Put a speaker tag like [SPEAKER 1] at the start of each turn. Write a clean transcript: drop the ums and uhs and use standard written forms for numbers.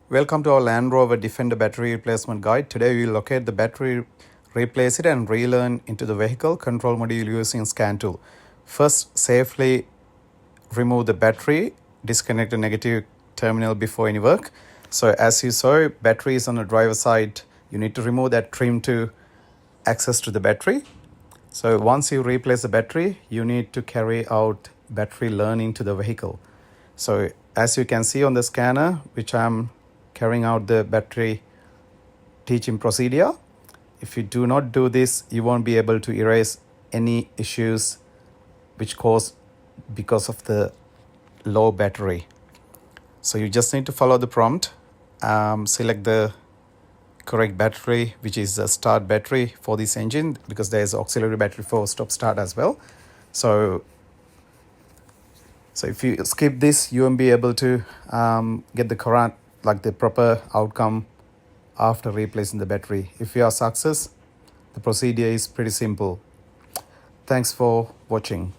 [SPEAKER 1] Welcome to our Land Rover Defender battery replacement guide. Today we will locate the battery, replace it and relearn into the vehicle control module using scan tool. First, safely remove the battery, disconnect the negative terminal before any work. So as you saw, battery is on the driver's side. You need to remove that trim to access to the battery. So once you replace the battery, you need to carry out battery learning to the vehicle. So as you can see on the scanner, which I'm carrying out the battery teaching procedure, if you do not do this, you won't be able to erase any issues which caused because of the low battery. So you just need to follow the prompt, select the correct battery, which is a start battery for this engine, because there is auxiliary battery for stop start as well. So if you skip this, you won't be able to get the correct, like the proper outcome after replacing the battery. If you are success, the procedure is pretty simple. Thanks for watching.